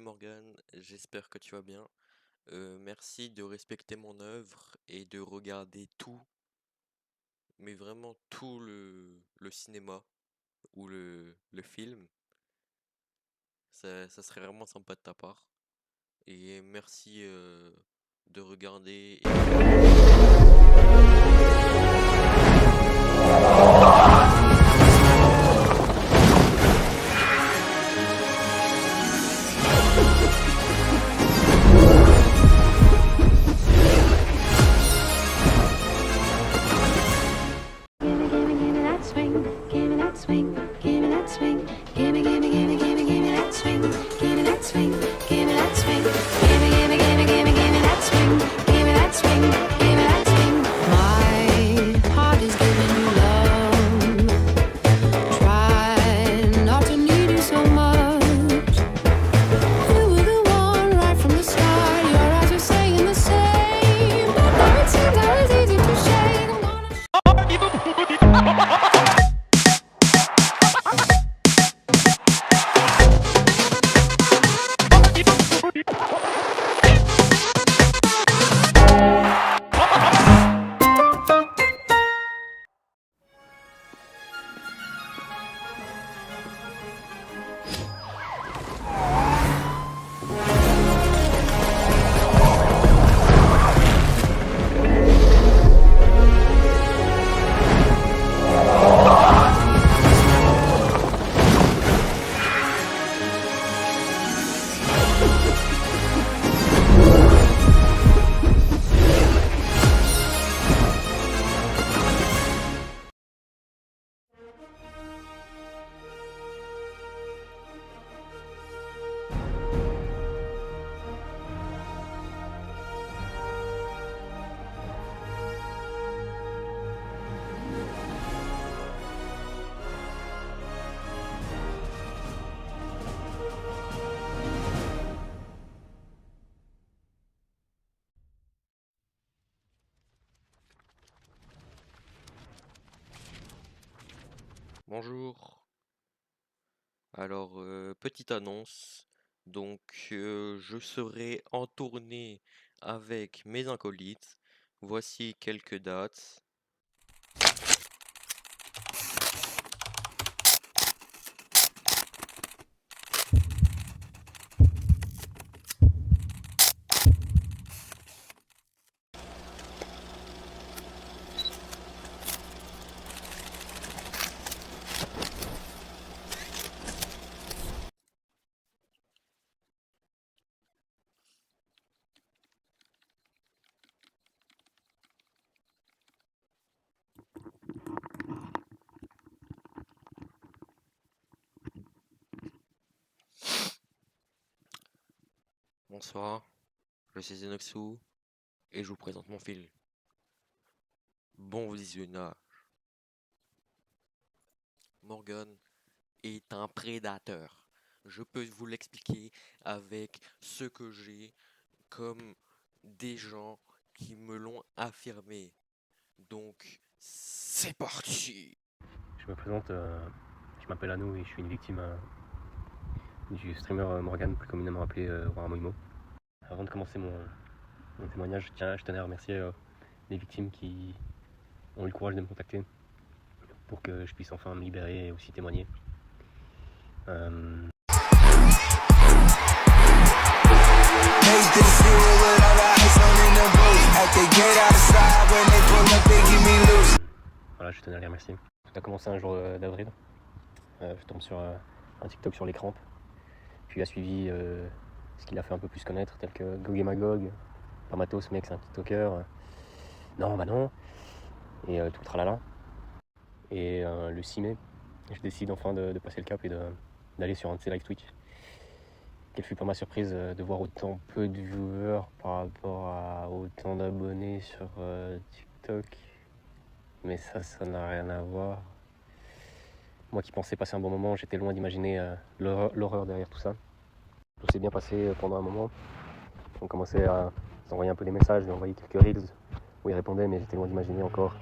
Morgan, j'espère que tu vas bien. Merci de respecter mon œuvre et de regarder tout, mais vraiment tout le cinéma ou le film. Ça serait vraiment sympa de ta part. Et merci de regarder et Gimme that swing, gimme that swing, gimme that swing, gimme that swing, gimme that swing, gimme that swing, gimme that swing, gimme that swing, gimme that swing. My heart is giving you love. Try not to need you so much. You were the one right from the start. Your eyes were saying the same, but now it seems I was easy to shake. bonjour. Alors, petite annonce. Donc, je serai en tournée avec mes acolytes. Voici quelques dates. Bonsoir, je suis Enoxu et je vous présente mon film. Bon visionnage. Morgan est un prédateur. Je peux vous l'expliquer avec ce que j'ai comme des gens qui me l'ont affirmé. Donc, c'est parti. Je me présente, je m'appelle Anno et je suis une victime du streamer Morgan, plus communément appelé Waramoimo. Avant de commencer mon témoignage, je tenais à remercier les victimes qui ont eu le courage de me contacter pour que je puisse enfin me libérer et aussi témoigner. Voilà, je tenais à les remercier. Tout a commencé un jour d'avril. Je tombe sur un TikTok sur les crampes. Puis a suivi ce qu'il a fait un peu plus connaître, tel que Gog et Magog, Pamatos, mec, c'est un TikToker. Non, bah non. Et tout le tralala. Et le 6 mai, je décide enfin de passer le cap et d'aller sur un de ses live Twitch. Quelle fut pour ma surprise de voir autant peu de viewers par rapport à autant d'abonnés sur TikTok. Mais ça n'a rien à voir. Moi qui pensais passer un bon moment, j'étais loin d'imaginer l'horreur derrière tout ça. Tout s'est bien passé pendant un moment. On commençait à s'envoyer un peu des messages, j'ai envoyé quelques reels où il répondait, mais j'étais loin d'imaginer encore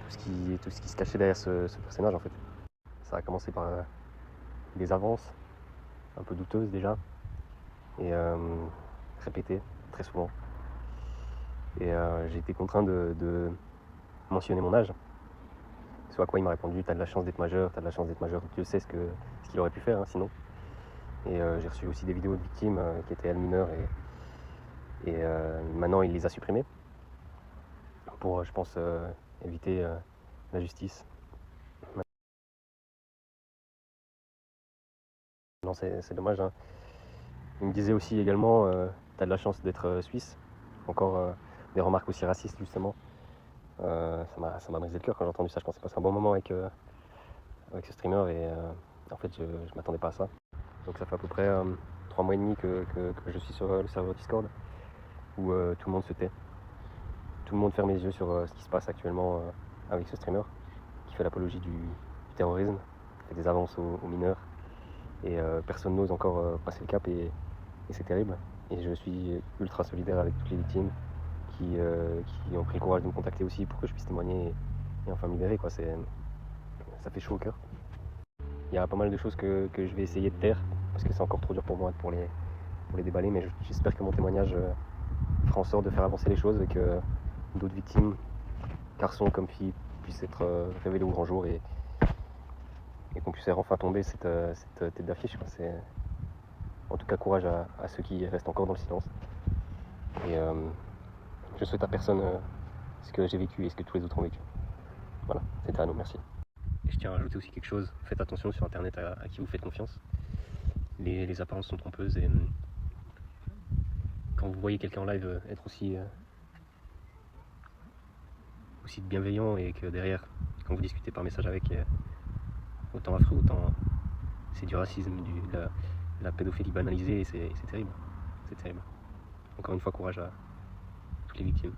tout ce qui se cachait derrière ce personnage en fait. Ça a commencé par des avances un peu douteuses déjà, et répété très souvent. Et j'ai été contraint de mentionner mon âge. Ce à quoi il m'a répondu: t'as de la chance d'être majeur, t'as de la chance d'être majeur. Dieu sait ce qu'il aurait pu faire, hein, sinon. Et j'ai reçu aussi des vidéos de victimes qui étaient elles mineures, et maintenant il les a supprimées pour, je pense, éviter la justice. Non, c'est dommage, hein. Il me disait aussi également: t'as de la chance d'être suisse. Encore des remarques aussi racistes, justement. Ça m'a brisé le cœur quand j'ai entendu ça. Je pensais passer un bon moment avec ce streamer, et en fait je m'attendais pas à ça. Donc ça fait à peu près 3 mois et demi que je suis sur le serveur Discord, où tout le monde se tait. Tout le monde ferme les yeux sur ce qui se passe actuellement avec ce streamer qui fait l'apologie du terrorisme, qui fait des avances aux mineurs, et personne n'ose encore passer le cap, et c'est terrible. Et je suis ultra solidaire avec toutes les victimes qui ont pris le courage de me contacter aussi pour que je puisse témoigner et enfin me libérer, quoi. Ça fait chaud au cœur. Il y a pas mal de choses que je vais essayer de taire parce que c'est encore trop dur pour moi pour les déballer, mais j'espère que mon témoignage fera en sorte de faire avancer les choses et que d'autres victimes, garçons comme filles, puissent être révélées au grand jour, et qu'on puisse enfin tomber cette tête d'affiche, quoi. En tout cas, courage à ceux qui restent encore dans le silence. Et je souhaite à personne ce que j'ai vécu et ce que tous les autres ont vécu. Voilà, c'était à nous, merci. Et je tiens à rajouter aussi quelque chose: faites attention sur internet à qui vous faites confiance. Les apparences sont trompeuses, et quand vous voyez quelqu'un en live être aussi bienveillant, et que derrière, quand vous discutez par message avec, autant affreux, autant c'est du racisme, de la pédophilie banalisée, et c'est terrible. C'est terrible. Encore une fois, courage à toutes les victimes.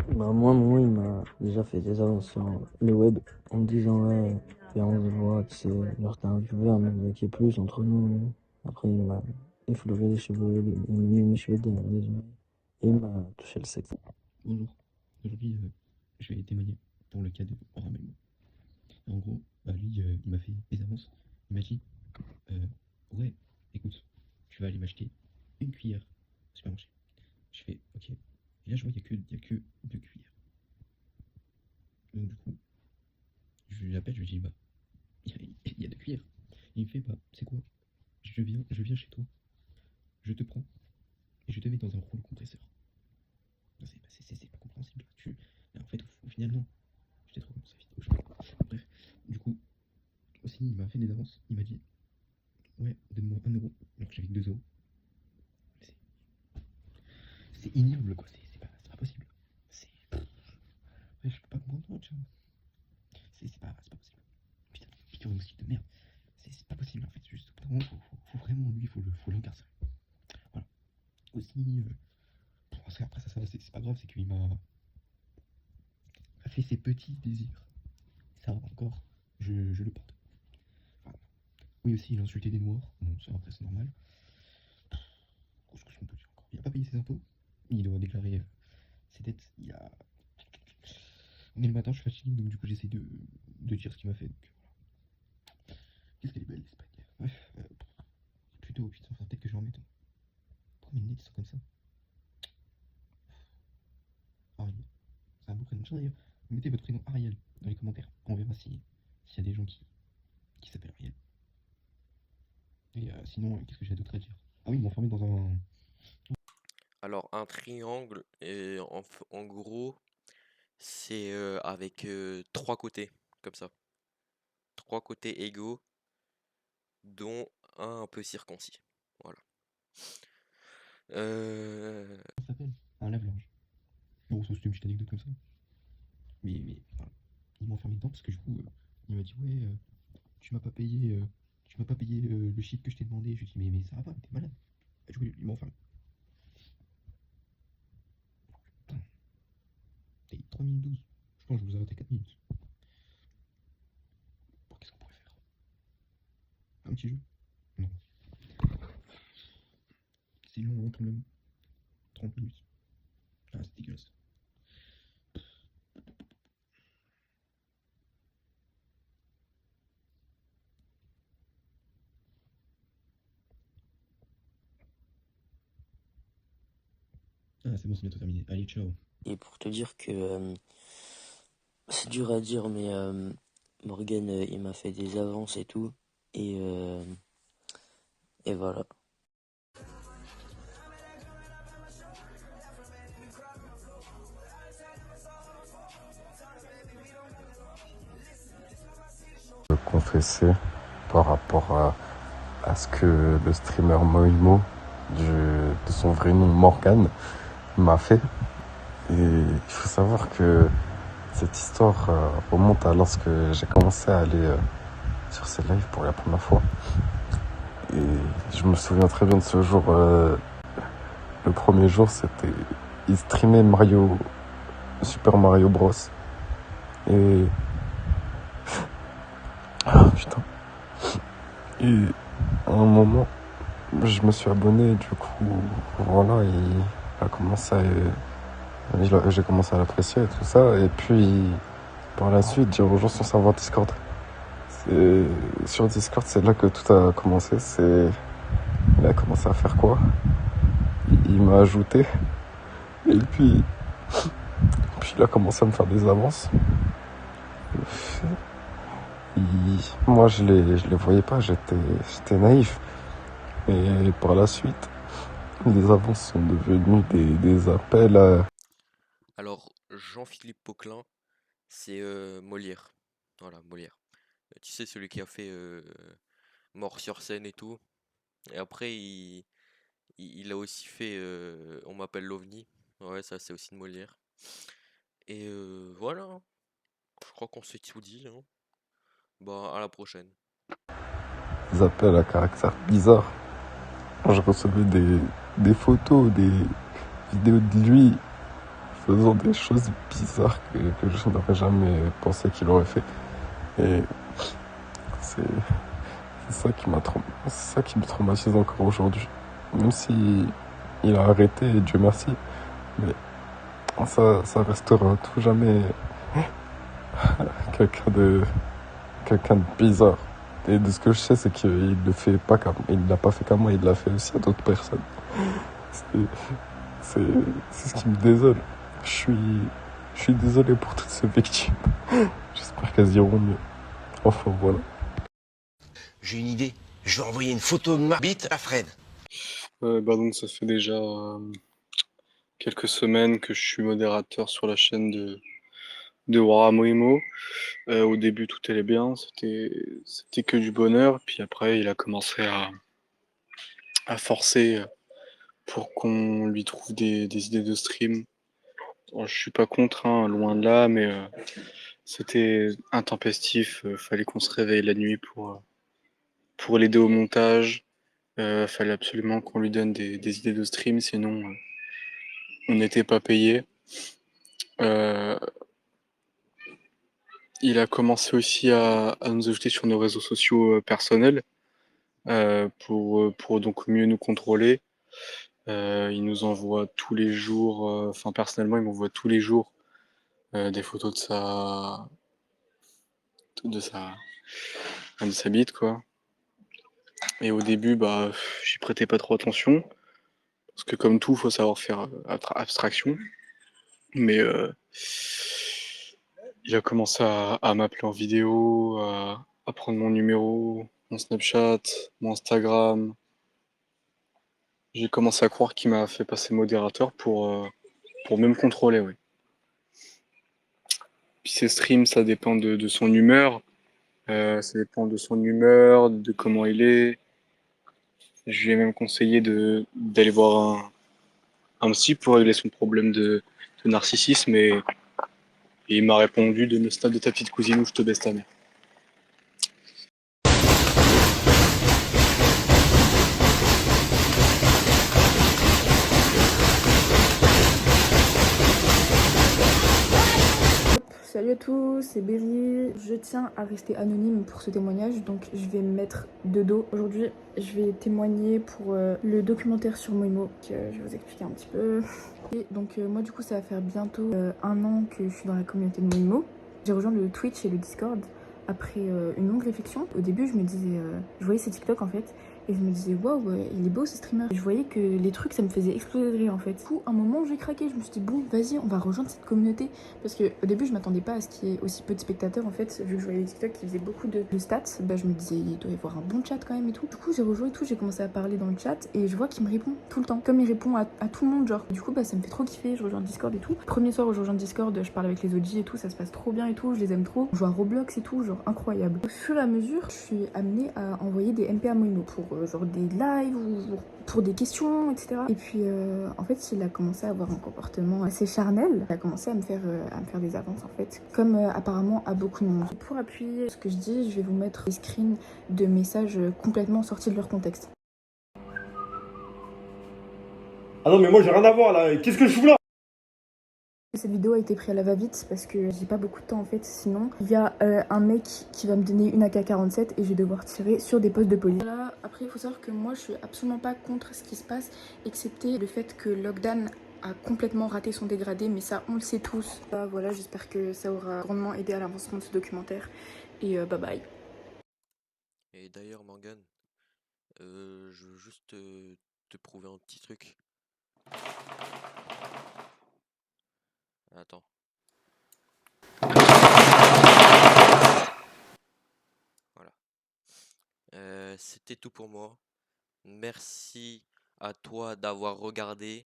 Bah moi, maman, il m'a déjà fait des avances sur le web en me disant: ouais, viens, on se voit, tu sais, genre t'as un viewer, mais qu'il y ait plus entre nous. Après, il m'a effleuré les cheveux, il m'a mis mes cheveux derrière les oreilles, et il m'a touché le sexe. Bonjour, aujourd'hui je vais témoigner pour le cas de Ramel. En gros, lui il m'a fait des avances. Il m'a dit ouais, écoute, tu vas aller m'acheter une cuillère au supermarché. Je fais ok. Et là je vois qu'il y a que 2 cuillères. Donc du coup, je l'appelle, je lui dis bah il y a 2 cuillères. Il me fait bah c'est quoi? Je viens chez toi, je te prends et je te mets dans un rouleau compresseur. C'est pas compréhensible. En fait au final non. J'étais trop con, ça vidéo. Bref, du coup, aussi il m'a fait des avances. Il m'a dit ouais, donne-moi 1 euro, alors que j'avais que 2 euros. C'est ignoble quoi, c'est pas possible. Ouais, je peux pas comprendre, tu vois. C'est pas possible. Putain, piqueur de moustique de merde. C'est pas possible en fait, juste au bout d'un moment, faut vraiment lui, faut l'incarcérer. Voilà. Aussi, bon, après ça c'est pas grave, c'est qu'il m'a fait ses petits désirs. Ça encore, je le porte. Enfin, oui aussi, il a insulté des noirs. Bon, ça après c'est normal. Qu'est-ce qu'on peut dire encore? Il a pas payé ses impôts. Il doit déclarer ses dettes. On est le matin, je suis fatigué, donc du coup j'essaie de dire ce qu'il m'a fait. Donc, voilà. Qu'est-ce qu'elle est belle l'Espagne. Bref, plutôt, putain, enfin, peut-être que je vais en mettre. Pourquoi mes lunettes sont comme ça? Ariel. C'est un beau prénom. Tiens d'ailleurs, mettez votre prénom Ariel dans les commentaires. On verra s'il y a des gens qui s'appellent Ariel. Et sinon, qu'est-ce que j'ai d'autre à dire? Ah oui, ils m'ont enfermé dans un. Alors, un triangle, en gros, c'est avec 3 côtés, comme ça. 3 côtés égaux, dont un peu circoncis. Voilà. Ça s'appelle un lave-linge. Bon, ça c'était une petite anecdote comme ça. Mais voilà. Ils m'ont enfermé dedans parce que du coup, il m'a dit ouais, tu m'as pas payé le shit que je t'ai demandé. Je lui ai dit mais ça va pas, t'es malade. Et du coup, ils m'ont enfermé. Putain, t'as 3 minutes 12. Je pense que je vous arrête à 4 minutes. Bon, qu'est-ce qu'on pourrait faire? Un petit jeu? Non. C'est long, hein, quand même. 30 minutes. Ah, c'est dégueulasse. Ah, c'est bon, c'est bientôt terminé. Allez, ciao. Et pour te dire que c'est dur à dire, mais Morgan, il m'a fait des avances et tout. Et, et voilà. Confesser par rapport à ce que le streamer Moimo, de son vrai nom Morgan, m'a fait. Et il faut savoir que cette histoire remonte à lorsque j'ai commencé à aller sur ces lives pour la première fois. Et je me souviens très bien de ce jour. Le premier jour, c'était... Il streamait Super Mario Bros. Et... Ah putain. Et à un moment, je me suis abonné, du coup, voilà, il a commencé à... J'ai commencé à l'apprécier et tout ça. Et puis, par la suite, j'ai rejoint son serveur Discord. Sur Discord, c'est là que tout a commencé. Il a commencé à faire quoi? Il m'a ajouté. Et puis il a commencé à me faire des avances. Moi, je les voyais pas, j'étais naïf. Et par la suite, les avances sont devenues des appels à... Alors, Jean-Philippe Poquelin, c'est Molière. Voilà, Molière. Tu sais, celui qui a fait Mort sur scène et tout. Et après, il a aussi fait On m'appelle l'OVNI. Ouais, ça, c'est aussi de Molière. Et voilà, hein. Je crois qu'on s'est tout dit, hein. Bah, à la prochaine. des appels à caractère bizarre. Je recevais des photos, des vidéos de lui faisant des choses bizarres que je n'aurais jamais pensé qu'il aurait fait. Et c'est c'est ça qui me traumatise encore aujourd'hui. Même si il a arrêté, Dieu merci, mais ça restera tout jamais quelqu'un de bizarre. Et de ce que je sais, c'est qu'il le fait pas il l'a pas fait qu'à moi, il l'a fait aussi à d'autres personnes. C'est c'est ce qui me désole. Je suis désolé pour toutes ces victimes. J'espère qu'elles iront mieux. Enfin voilà. J'ai une idée. Je vais envoyer une photo de ma bite à Fred. Donc ça fait déjà quelques semaines que je suis modérateur sur la chaîne de Waramoimo. Au début tout allait bien, c'était que du bonheur, puis après il a commencé à forcer pour qu'on lui trouve des idées de stream. Alors, je suis pas contre, hein, loin de là, mais c'était intempestif, fallait qu'on se réveille la nuit pour l'aider au montage. Fallait absolument qu'on lui donne des idées de stream, sinon on n'était pas payé. Il a commencé aussi à nous ajouter sur nos réseaux sociaux personnels pour donc mieux nous contrôler. Il nous envoie tous les jours, enfin personnellement, il m'envoie tous les jours des photos de sa bite, quoi. Et au début, bah, j'y prêtais pas trop attention, parce que comme tout, faut savoir faire abstraction. Mais il a commencé à m'appeler en vidéo, à prendre mon numéro, mon Snapchat, mon Instagram. J'ai commencé à croire qu'il m'a fait passer modérateur pour mieux me contrôler, oui. Puis ses streams, ça dépend de son humeur. Ça dépend de son humeur, de comment il est. Je lui ai même conseillé d'aller voir un psy pour régler son problème de narcissisme et il m'a répondu de me stade de ta petite cousine ou je te baisse ta mère. Salut à tous, c'est Berry. Je tiens à rester anonyme pour ce témoignage, donc je vais me mettre de dos. Aujourd'hui, je vais témoigner pour le documentaire sur Moimo, que je vais vous expliquer un petit peu. Et donc moi du coup, ça va faire bientôt 1 an que je suis dans la communauté de Moimo. J'ai rejoint le Twitch et le Discord après une longue réflexion. Au début, je me disais, je voyais ces TikTok en fait, et je me disais waouh, il est beau ce streamer. Je voyais que les trucs ça me faisait exploser de rire en fait. Du coup, à un moment j'ai craqué, je me suis dit bon vas-y, on va rejoindre cette communauté parce que au début je m'attendais pas à ce qu'il y ait aussi peu de spectateurs en fait, vu que je voyais TikTok qui faisait beaucoup de stats, bah je me disais il doit y avoir un bon chat quand même et tout. Du coup j'ai rejoint et tout, j'ai commencé à parler dans le chat et je vois qu'il me répond tout le temps, comme il répond à tout le monde genre. Du coup bah ça me fait trop kiffer, je rejoins Discord et tout. Premier soir où je rejoins Discord, je parle avec les OG et tout, ça se passe trop bien et tout, je les aime trop. On joue à Roblox et tout, genre incroyable. Au fur et à mesure, je suis amenée à envoyer des MP à Moïmo pour genre des lives ou pour des questions, etc. Et puis en fait, il a commencé à avoir un comportement assez charnel. Il a commencé à me faire des avances en fait, comme apparemment à beaucoup de monde. Pour appuyer ce que je dis, je vais vous mettre des screens de messages complètement sortis de leur contexte. Ah non mais moi j'ai rien à voir là, qu'est-ce que je fous là? Cette vidéo a été prise à la va-vite parce que j'ai pas beaucoup de temps en fait, sinon il y a un mec qui va me donner une AK-47 et je vais devoir tirer sur des postes de police. Voilà, après il faut savoir que moi je suis absolument pas contre ce qui se passe, excepté le fait que Lockdown a complètement raté son dégradé, mais ça on le sait tous. Voilà, j'espère que ça aura grandement aidé à l'avancement de ce documentaire et bye bye. Et d'ailleurs, Morgan, je veux juste te prouver un petit truc. Attends. Voilà. C'était tout pour moi. Merci à toi d'avoir regardé.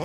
Oh.